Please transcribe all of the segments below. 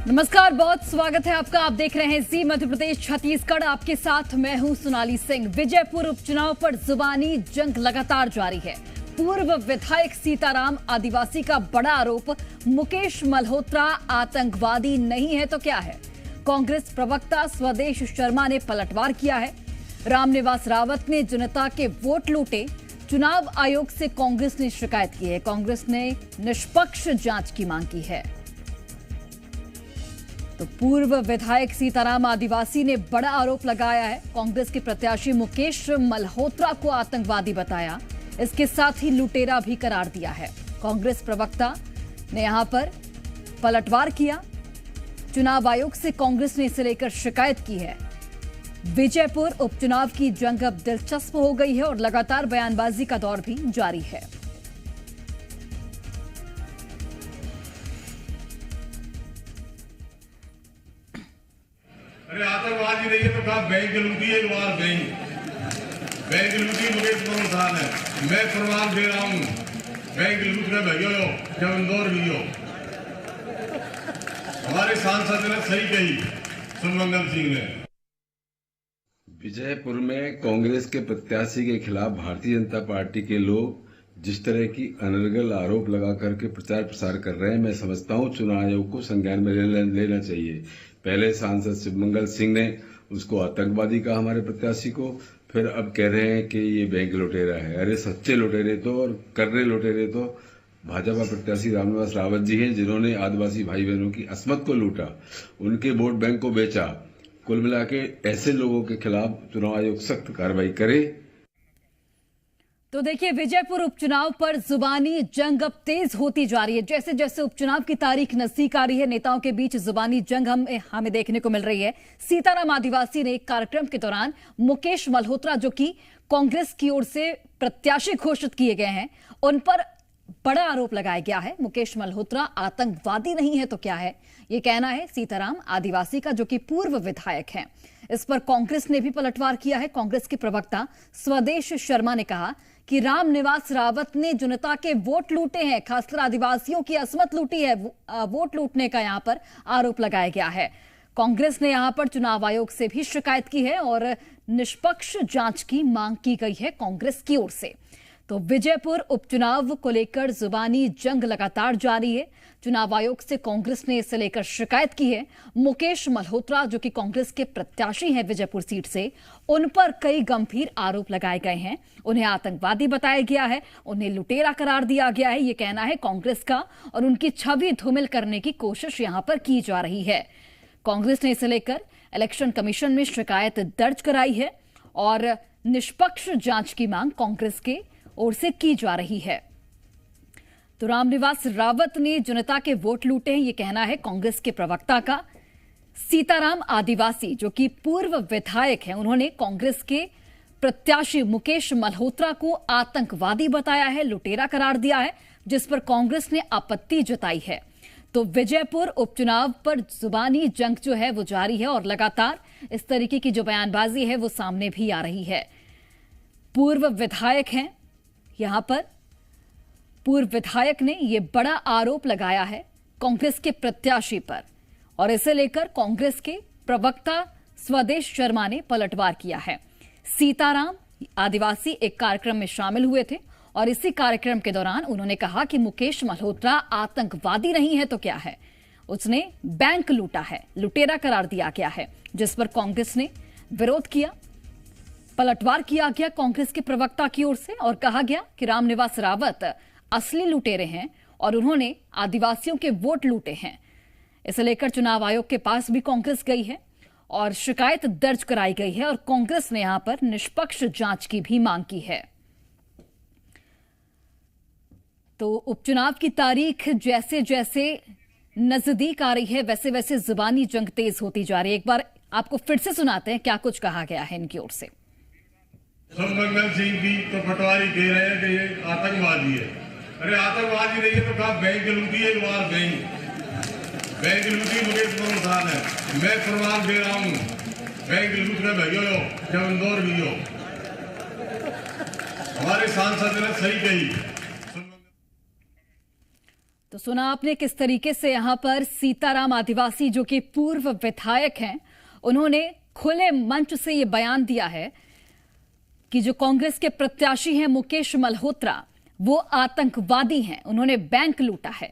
नमस्कार, बहुत स्वागत है आपका। आप देख रहे हैं जी मध्य प्रदेश छत्तीसगढ़। आपके साथ मैं हूं सोनाली सिंह। विजयपुर उपचुनाव पर जुबानी जंग लगातार जारी है। पूर्व विधायक सीताराम आदिवासी का बड़ा आरोप, मुकेश मल्होत्रा आतंकवादी नहीं है तो क्या है। कांग्रेस प्रवक्ता स्वदेश शर्मा ने पलटवार किया है। रामनिवास रावत ने जनता के वोट लूटे। चुनाव आयोग से कांग्रेस ने शिकायत की है। कांग्रेस ने निष्पक्ष जांच की मांग की है। तो पूर्व विधायक सीताराम आदिवासी ने बड़ा आरोप लगाया है। कांग्रेस के प्रत्याशी मुकेश मल्होत्रा को आतंकवादी बताया, इसके साथ ही लुटेरा भी करार दिया है। कांग्रेस प्रवक्ता ने यहां पर पलटवार किया। चुनाव आयोग से कांग्रेस ने इसे लेकर शिकायत की है। विजयपुर उपचुनाव की जंग अब दिलचस्प हो गई है और लगातार बयानबाजी का दौर भी जारी है। अरे आतंकवादी नहीं है तो कहा बैंक लूटी है, बैंक लूटी मुकेश मल्होत्रा है। मैं प्रमाण दे रहा हूं, बैंक लूट रहे भैया जब इंदौर भी हो। हमारे सांसद ने सही कही, सुमंगल सिंह ने। विजयपुर में कांग्रेस के प्रत्याशी के खिलाफ भारतीय जनता पार्टी के लोग जिस तरह की अनर्गल आरोप लगा करके प्रचार प्रसार कर रहे हैं, मैं समझता हूं चुनाव आयोग को संज्ञान में लेना चाहिए। पहले सांसद शिवमंगल सिंह ने उसको आतंकवादी कहा हमारे प्रत्याशी को, फिर अब कह रहे हैं कि ये बैंक लुटेरा है। अरे सच्चे लुटेरे तो और कर्रे लुटेरे तो भाजपा प्रत्याशी रामनिवास रावत जी हैं, जिन्होंने आदिवासी भाई बहनों की अस्मत को लूटा, उनके वोट बैंक को बेचा। कुल मिला के ऐसे लोगों के खिलाफ चुनाव आयोग सख्त कार्रवाई करे। तो देखिए, विजयपुर उपचुनाव पर जुबानी जंग अब तेज होती जा रही है। जैसे जैसे उपचुनाव की तारीख नजदीक आ रही है, नेताओं के बीच जुबानी जंग हमें देखने को मिल रही है। सीताराम आदिवासी ने एक कार्यक्रम के दौरान मुकेश मल्होत्रा, जो कि कांग्रेस की ओर से प्रत्याशी घोषित किए गए हैं, उन पर बड़ा आरोप लगाया गया है। मुकेश मल्होत्रा आतंकवादी नहीं है तो क्या है, ये कहना है सीताराम आदिवासी का, जो कि पूर्व विधायक हैं। इस पर कांग्रेस ने भी पलटवार किया है। कांग्रेस के प्रवक्ता स्वदेश शर्मा ने कहा कि रामनिवास रावत ने जनता के वोट लूटे हैं, खासकर आदिवासियों की अस्मत लूटी है। वोट लूटने का यहां पर आरोप लगाया गया है। कांग्रेस ने यहां पर चुनाव आयोग से भी शिकायत की है और निष्पक्ष जांच की मांग की गई है कांग्रेस की ओर से। तो विजयपुर उपचुनाव को लेकर जुबानी जंग लगातार जारी है। चुनाव आयोग से कांग्रेस ने इसे लेकर शिकायत की है। मुकेश मल्होत्रा, जो कि कांग्रेस के प्रत्याशी हैं विजयपुर सीट से, उन पर कई गंभीर आरोप लगाए गए हैं। उन्हें आतंकवादी बताया गया है, उन्हें लुटेरा करार दिया गया है, ये कहना है कांग्रेस का, और उनकी छवि धूमिल करने की कोशिश यहां पर की जा रही है। कांग्रेस ने इसे लेकर इलेक्शन कमीशन में शिकायत दर्ज कराई है और निष्पक्ष जांच की मांग कांग्रेस के ओर से की जा रही है। तो रामनिवास रावत ने जनता के वोट लूटे हैं, यह कहना है कांग्रेस के प्रवक्ता का। सीताराम आदिवासी, जो कि पूर्व विधायक हैं, उन्होंने कांग्रेस के प्रत्याशी मुकेश मल्होत्रा को आतंकवादी बताया है, लुटेरा करार दिया है, जिस पर कांग्रेस ने आपत्ति जताई है। तो विजयपुर उपचुनाव पर जुबानी जंग जो है वो जारी है और लगातार इस तरीके की जो बयानबाजी है वो सामने भी आ रही है। पूर्व विधायक हैं, यहां पर पूर्व विधायक ने यह बड़ा आरोप लगाया है कांग्रेस के प्रत्याशी पर, और इसे लेकर कांग्रेस के प्रवक्ता स्वदेश शर्मा ने पलटवार किया है। सीताराम आदिवासी एक कार्यक्रम में शामिल हुए थे और इसी कार्यक्रम के दौरान उन्होंने कहा कि मुकेश मल्होत्रा आतंकवादी नहीं है तो क्या है, उसने बैंक लूटा है, लुटेरा करार दिया गया है, जिस पर कांग्रेस ने विरोध किया। पलटवार किया गया कांग्रेस के प्रवक्ता की ओर से और कहा गया कि रामनिवास रावत असली लुटेरे हैं और उन्होंने आदिवासियों के वोट लूटे हैं। इसे लेकर चुनाव आयोग के पास भी कांग्रेस गई है और शिकायत दर्ज कराई गई है और कांग्रेस ने यहां पर निष्पक्ष जांच की भी मांग की है। तो उपचुनाव की तारीख जैसे जैसे नजदीक आ रही है, वैसे वैसे जुबानी जंग तेज होती जा रही है। एक बार आपको फिर से सुनाते हैं क्या कुछ कहा गया है इनकी ओर से। सुमंगल सिंह की तो पटवारी कह रहे हैं कि ये आतंकवादी है। अरे आतंकवादी नहीं है तो कहा बैंक लूटी है, बैंक लूटी मुकेश मल्होत्रा है। मैं प्रमाण दे रहा हूं, बैंक लूट रहे भैया जब इंदौर भी हो। हमारे सांसद ने सही कही। तो सुना आपने किस तरीके से यहां पर सीताराम आदिवासी जो कि पूर्व विधायक हैं, उन्होंने खुले मंच से ये बयान दिया है कि जो कांग्रेस के प्रत्याशी हैं मुकेश मल्होत्रा, वो आतंकवादी हैं, उन्होंने बैंक लूटा है,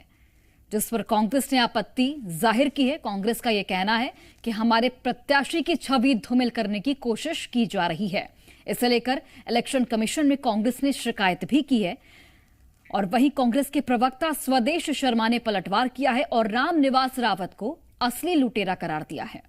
जिस पर कांग्रेस ने आपत्ति जाहिर की है। कांग्रेस का यह कहना है कि हमारे प्रत्याशी की छवि धूमिल करने की कोशिश की जा रही है। इसे लेकर इलेक्शन कमीशन में कांग्रेस ने शिकायत भी की है। और वहीं कांग्रेस के प्रवक्ता स्वदेश शर्मा ने पलटवार किया है और रामनिवास रावत को असली लुटेरा करार दिया है।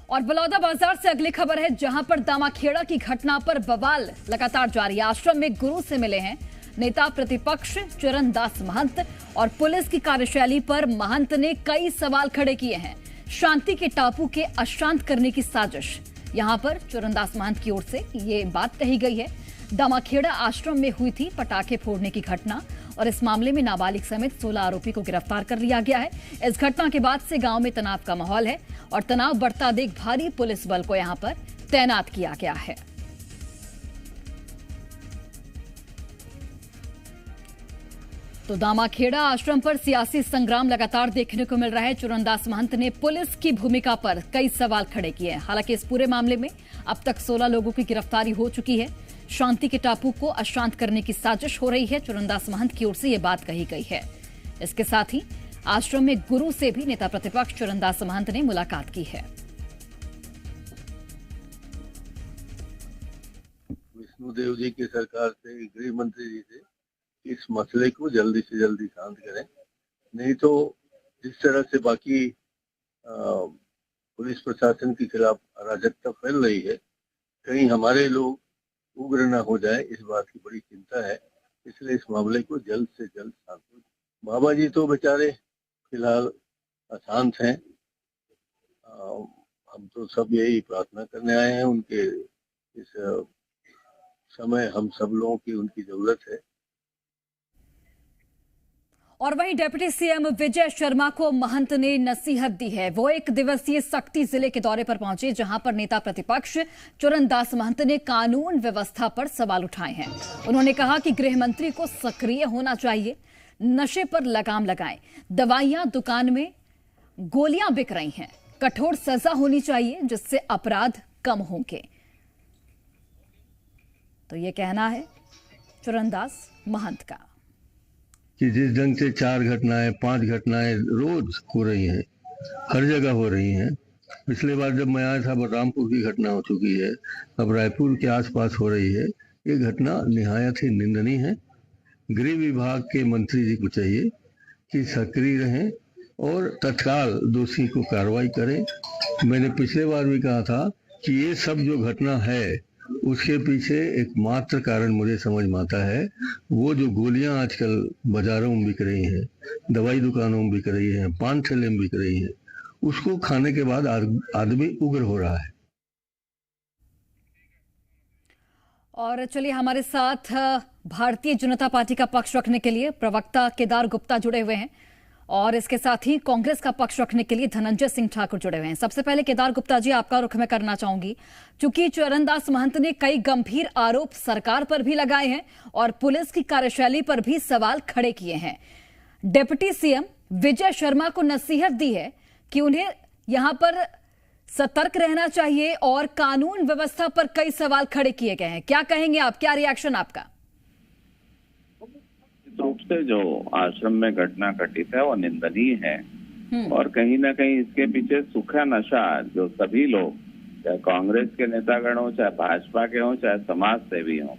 और बलौदाबाजार से अगली खबर है, जहां पर दामाखेड़ा की घटना पर बवाल लगातार जारी है। आश्रम में गुरु से मिले हैं नेता प्रतिपक्ष चरणदास महंत और पुलिस की कार्यशैली पर महंत ने कई सवाल खड़े किए हैं। शांति के टापू के अशांत करने की साजिश, यहां पर चरणदास महंत की ओर से ये बात कही गई है। दामाखेड़ा आश्रम में हुई थी पटाखे फोड़ने की घटना और इस मामले में नाबालिग समेत 16 आरोपी को गिरफ्तार कर लिया गया है। इस घटना के बाद से गांव में तनाव का माहौल है और तनाव बढ़ता देख भारी पुलिस बल को यहां पर तैनात किया गया है। तो दामाखेड़ा आश्रम पर सियासी संग्राम लगातार देखने को मिल रहा है। चरणदास महंत ने पुलिस की भूमिका पर कई सवाल खड़े किए हैं। हालांकि इस पूरे मामले में अब तक 16 लोगों की गिरफ्तारी हो चुकी है। शांति के टापू को अशांत करने की साजिश हो रही है, चरणदास महंत की ओर से यह बात कही गई है। इसके साथ ही आश्रम में गुरु से भी नेता प्रतिपक्ष चरणदास महंत ने मुलाकात की है। विष्णुदेव जी की सरकार से, गृह मंत्री जी से इस मसले को जल्दी से जल्दी शांत करें, नहीं तो जिस तरह से बाकी पुलिस प्रशासन के खिलाफ अराजकता फैल रही है, कहीं हमारे लोग उग्र न हो जाए, इस बात की बड़ी चिंता है। इसलिए इस मामले को जल्द से जल्द शांत हो। बाबा जी तो बेचारे फिलहाल अशांत हैं। हम तो सब यही प्रार्थना करने आए हैं, उनके इस समय हम सब लोगों की उनकी जरूरत है। और वहीं डिप्टी सीएम विजय शर्मा को महंत ने नसीहत दी है। वो एक दिवसीय सक्ती जिले के दौरे पर पहुंचे, जहां पर नेता प्रतिपक्ष चरणदास महंत ने कानून व्यवस्था पर सवाल उठाए हैं। उन्होंने कहा कि गृह मंत्री को सक्रिय होना चाहिए, नशे पर लगाम लगाएं, दवाइयां दुकान में गोलियां बिक रही हैं, कठोर सजा होनी चाहिए जिससे अपराध कम होंगे। तो ये कहना है चरणदास महंत का कि जिस ढंग से 4 घटनाएं 5 घटनाएं रोज हो रही हैं, हर जगह हो रही हैं। पिछले बार जब मैं आया था बलरामपुर की घटना हो चुकी है, अब रायपुर के आसपास हो रही है। ये घटना निहायत ही निंदनीय है। गृह विभाग के मंत्री जी को चाहिए कि सक्रिय रहें और तत्काल दोषी को कार्रवाई करें। मैंने पिछले बार भी कहा था कि ये सब जो घटना है उसके पीछे एकमात्र कारण मुझे समझ में आता है, वो जो गोलियां आजकल बाजारों में बिक रही हैं, दवाई दुकानों में बिक रही हैं, पान ठेले में बिक रही हैं, उसको खाने के बाद आदमी उग्र हो रहा है। और चलिए, हमारे साथ भारतीय जनता पार्टी का पक्ष रखने के लिए प्रवक्ता केदार गुप्ता जुड़े हुए हैं और इसके साथ ही कांग्रेस का पक्ष रखने के लिए धनंजय सिंह ठाकुर जुड़े हुए हैं। सबसे पहले केदार गुप्ता जी, आपका रुख मैं करना चाहूंगी, क्योंकि चरणदास महंत ने कई गंभीर आरोप सरकार पर भी लगाए हैं और पुलिस की कार्यशैली पर भी सवाल खड़े किए हैं। डिप्टी सीएम विजय शर्मा को नसीहत दी है कि उन्हें यहां पर सतर्क रहना चाहिए और कानून व्यवस्था पर कई सवाल खड़े किए गए हैं। क्या कहेंगे आप, क्या रिएक्शन आपका? रूप से जो आश्रम में घटना घटित है वो निंदनीय है और कहीं ना कहीं इसके पीछे सूखा नशा जो सभी लोग, चाहे कांग्रेस के नेतागण हो, चाहे भाजपा के हो, चाहे समाज सेवी हो,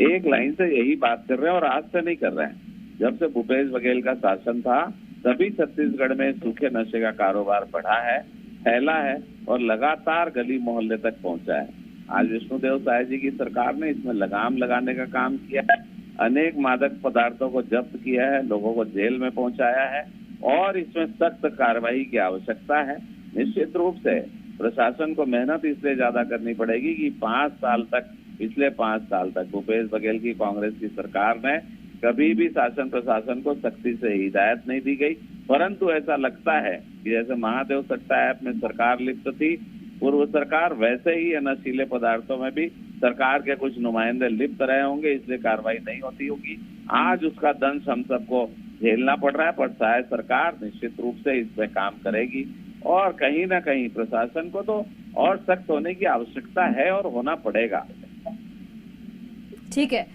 एक लाइन से यही बात कर रहे हैं और आज से नहीं कर रहे हैं। जब से भूपेश बघेल का शासन था तभी छत्तीसगढ़ में सूखे नशे का कारोबार बढ़ा है, फैला है और लगातार गली मोहल्ले तक पहुंचा है। आज विष्णुदेव साय जी की सरकार ने इसमें लगाम लगाने का काम किया है, अनेक मादक पदार्थों को जब्त किया है, लोगों को जेल में पहुंचाया है और इसमें सख्त कार्रवाई की आवश्यकता है। निश्चित रूप से प्रशासन को मेहनत इसलिए ज्यादा करनी पड़ेगी कि 5 साल तक, पिछले 5 साल तक भूपेश बघेल की कांग्रेस की सरकार ने कभी भी शासन प्रशासन को सख्ती से हिदायत नहीं दी गई। परंतु ऐसा लगता है कि जैसे महादेव सट्टा ऐप में सरकार लिप्त थी पूर्व सरकार, वैसे ही नशीले पदार्थों में भी सरकार के कुछ नुमाइंदे लिप्त रहे होंगे, इसलिए कार्रवाई नहीं होती होगी। आज उसका दंश हम सबको झेलना पड़ रहा है, पर शायद सरकार निश्चित रूप से इस पे काम करेगी और कहीं ना कहीं प्रशासन को तो और सख्त होने की आवश्यकता है और होना पड़ेगा। ठीक है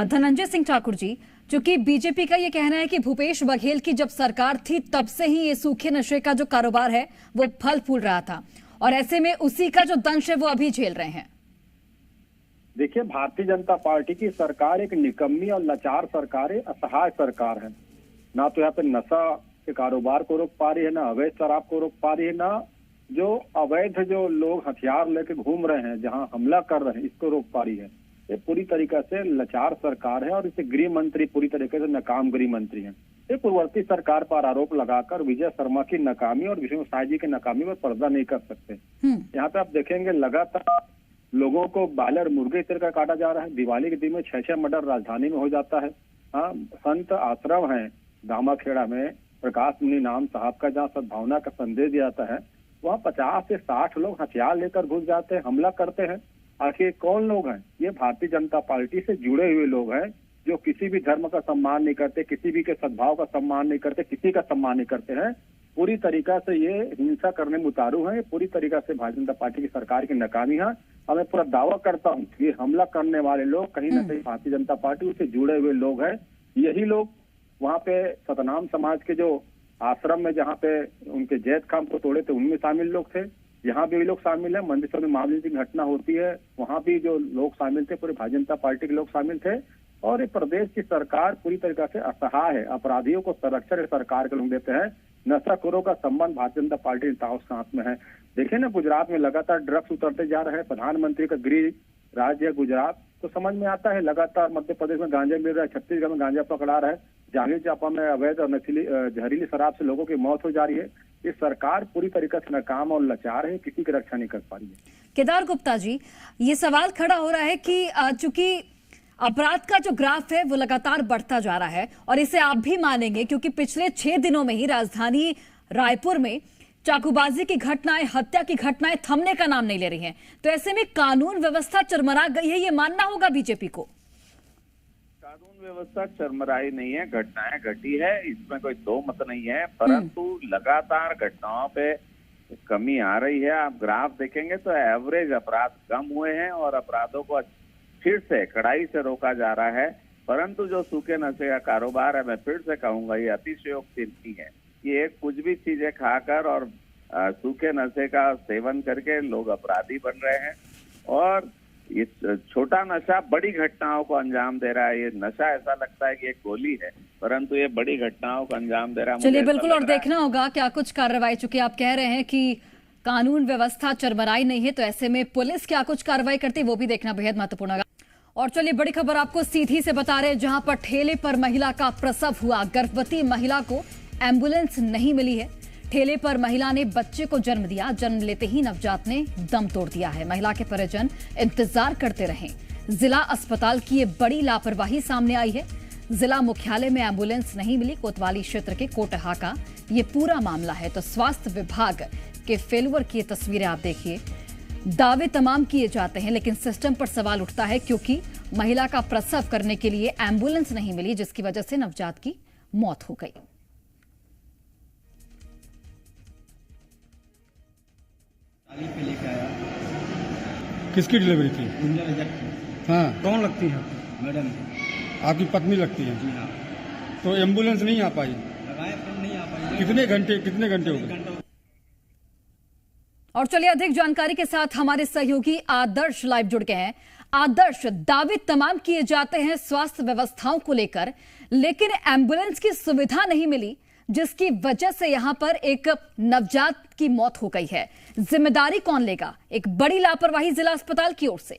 धनंजय सिंह ठाकुर जी, चूंकि बीजेपी का ये कहना है कि भूपेश बघेल की जब सरकार थी तब से ही ये सूखे नशे का जो कारोबार है वो फल फूल रहा था और ऐसे में उसी का जो दंश है वो अभी झेल रहे हैं। देखिए, भारतीय जनता पार्टी की सरकार एक निकम्मी और लाचार सरकार है, असहाय सरकार है। ना तो यहाँ पे नशा के कारोबार को रोक पा रही है, ना अवैध शराब को रोक पा रही है, ना जो अवैध जो लोग हथियार लेके घूम रहे हैं जहाँ हमला कर रहे हैं इसको रोक पा रही है। ये पूरी तरीके से लाचार सरकार है और इसे गृह मंत्री पूरी तरीके से नाकाम गृह मंत्री हैं। ये पूर्ववर्ती सरकार पर आरोप लगाकर विजय शर्मा की नाकामी और विष्णु साय जी की नाकामी में पर्दा नहीं कर सकते। यहाँ पे आप देखेंगे लगातार लोगों को बॉयलर मुर्गे की तरह काटा जा रहा है। दिवाली के दिन में 6 मर्डर राजधानी में हो जाता है। हाँ, संत आश्रम है दामाखेड़ा में, प्रकाश मुनि नाम साहब का, जहाँ सद्भावना का संदेश दिया जाता है, वहाँ 50 से 60 लोग हथियार लेकर घुस जाते हैं, हमला करते हैं। आखिर कौन लोग हैं? ये भारतीय जनता पार्टी से जुड़े हुए लोग हैं जो किसी भी धर्म का सम्मान नहीं करते, किसी भी के सद्भाव का सम्मान नहीं करते, किसी का सम्मान नहीं करते हैं। पूरी तरीका से ये हिंसा करने में उतारू है। पूरी तरीका से भारतीय जनता पार्टी की सरकार की नाकामी है। और मैं पूरा दावा करता हूँ कि हमला करने वाले लोग कहीं ना कहीं भारतीय जनता पार्टी से जुड़े हुए लोग हैं। यही लोग वहाँ पे सतनाम समाज के जो आश्रम में जहाँ पे उनके जैत खाम को तोड़े थे उनमें शामिल लोग थे। यहाँ भी लोग शामिल है। मंदिर में मामले की घटना होती है, वहाँ भी जो लोग शामिल थे पूरे भारतीय जनता पार्टी के लोग शामिल थे। और ये प्रदेश की सरकार पूरी तरीके से असहाय है। अपराधियों को संरक्षण सरकार के लोग देते हैं। नशाखोरों का संबंध भारतीय जनता पार्टी नेताओं के साथ में है। देखिए ना, गुजरात में लगातार ड्रग्स उतरते जा रहे हैं। प्रधानमंत्री का गृह राज्य है गुजरात, तो समझ में आता है लगातार मध्य प्रदेश में गांजा मिल रहा है, छत्तीसगढ़ में गांजा पकड़ा रहा है, जांजगीर चांपा में अवैध और नशीली जहरीली शराब से लोगों की मौत हो जा रही है। ये सरकार पूरी तरीके से नाकाम और लाचार है, किसी की रक्षा नहीं कर पा रही है। केदार गुप्ता जी, ये सवाल खड़ा हो रहा है कि चूंकि अपराध का जो ग्राफ है वो लगातार बढ़ता जा रहा है और इसे आप भी मानेंगे क्योंकि पिछले 6 दिनों में ही राजधानी रायपुर में चाकूबाजी की घटनाएं, हत्या की घटनाएं थमने का नाम नहीं ले रही हैं। तो ऐसे में कानून व्यवस्था चरमरा गई है, ये मानना होगा बीजेपी को। कानून व्यवस्था चरमराई नहीं है, घटनाएं घटी है, इसमें कोई दो मत नहीं है, परंतु लगातार घटनाओं पे कमी आ रही है। आप ग्राफ देखेंगे तो एवरेज अपराध कम हुए हैं और अपराधों को फिर से कड़ाई से रोका जा रहा है। परंतु जो सूखे नशे का कारोबार है, मैं फिर से कहूंगा, ये अतिशयोक्ति नहीं है। ये कुछ भी चीजें खाकर और सूखे नशे का सेवन करके लोग अपराधी बन रहे हैं और ये छोटा नशा बड़ी घटनाओं को अंजाम दे रहा है। ये नशा ऐसा लगता है कि एक गोली है, परंतु ये बड़ी घटनाओं को अंजाम दे रहा है। चलिए बिल्कुल, और देखना होगा क्या कुछ कार्रवाई, चूंकि आप कह रहे हैं कि कानून व्यवस्था चरमराई नहीं है, तो ऐसे में पुलिस क्या कुछ कार्रवाई करती है वो भी देखना बेहद महत्वपूर्ण होगा। और चलिए बड़ी खबर आपको सीधी से बता रहे हैं, जहां पर ठेले पर महिला का प्रसव हुआ। गर्भवती महिला को एम्बुलेंस नहीं मिली है। ठेले पर महिला ने बच्चे को जन्म दिया। जन्म लेते ही नवजात ने दम तोड़ दिया है। महिला के परिजन इंतजार करते रहे। जिला अस्पताल की ये बड़ी लापरवाही सामने आई है। जिला मुख्यालय में एम्बुलेंस नहीं मिली। कोतवाली क्षेत्र के कोटहा का ये पूरा मामला है। तो स्वास्थ्य विभाग के फेलुअर की तस्वीरें आप देखिए। दावे तमाम किए जाते हैं लेकिन सिस्टम पर सवाल उठता है, क्योंकि महिला का प्रसव करने के लिए एम्बुलेंस नहीं मिली, जिसकी वजह से नवजात की मौत हो गई। पे लेके आया। किसकी डिलीवरी थी? गुंजा रजक की। हाँ, कौन लगती है? मैडम। आपकी पत्नी लगती है? जी हाँ। तो एम्बुलेंस नहीं आ पाई? लगाए पर नहीं आ पाई। कितने घंटे हो गए? और चलिए अधिक जानकारी के साथ हमारे सहयोगी आदर्श लाइव जुड़ गए हैं। आदर्श, दावे तमाम किए जाते हैं स्वास्थ्य व्यवस्थाओं को लेकर, लेकिन एम्बुलेंस की सुविधा नहीं मिली, जिसकी वजह से यहां पर एक नवजात की मौत हो गई है। जिम्मेदारी कौन लेगा? एक बड़ी लापरवाही जिला अस्पताल की ओर से।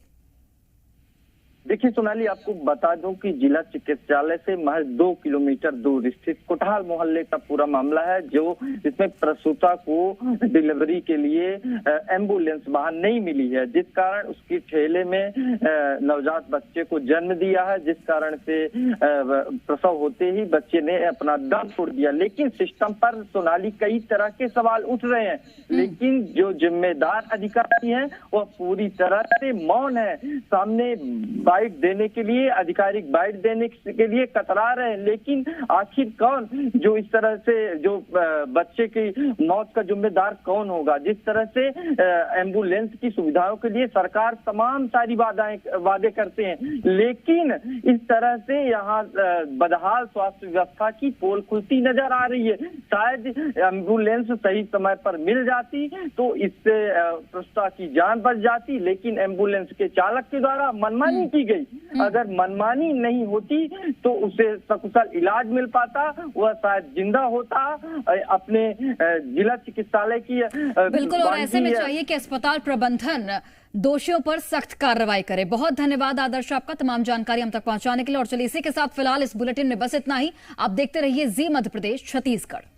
देखिए सोनाली, आपको बता दूं कि जिला चिकित्सालय से महज 2 किलोमीटर दूर स्थित कोटहाल मोहल्ले का पूरा मामला है, जो इसमें प्रसूता को डिलीवरी के लिए एम्बुलेंस वाहन नहीं मिली है, जिस कारण उसकी ठेले में नवजात बच्चे को जन्म दिया है, जिस कारण से प्रसव होते ही बच्चे ने अपना दम तोड़ दिया। लेकिन सिस्टम पर सोनाली कई तरह के सवाल उठ रहे हैं, लेकिन जो जिम्मेदार अधिकारी हैं वह पूरी तरह से मौन है। सामने बाइट देने के लिए, आधिकारिक बाइट देने के लिए कतरा रहे हैं, लेकिन आखिर कौन जो इस तरह से जो बच्चे की मौत का जिम्मेदार कौन होगा? जिस तरह से एम्बुलेंस की सुविधाओं के लिए सरकार तमाम सारी वादे करते हैं, लेकिन इस तरह से यहाँ बदहाल स्वास्थ्य व्यवस्था की पोल खुलती नजर आ रही है। शायद एम्बुलेंस सही समय पर मिल जाती तो इससे प्रसूता की जान बच जाती, लेकिन एम्बुलेंस के चालक के द्वारा मनमानी की गई। अगर मनमानी नहीं होती तो उसे सकुशल इलाज मिल पाता, वह शायद जिंदा होता। अपने जिला चिकित्सालय की बिल्कुल, और ऐसे में चाहिए कि अस्पताल प्रबंधन दोषियों पर सख्त कार्रवाई करे। बहुत धन्यवाद आदर्श आपका तमाम जानकारी हम तक पहुंचाने के लिए। और चलिए इसी के साथ फिलहाल इस बुलेटिन में बस इतना ही। आप देखते रहिए जी मध्य प्रदेश छत्तीसगढ़।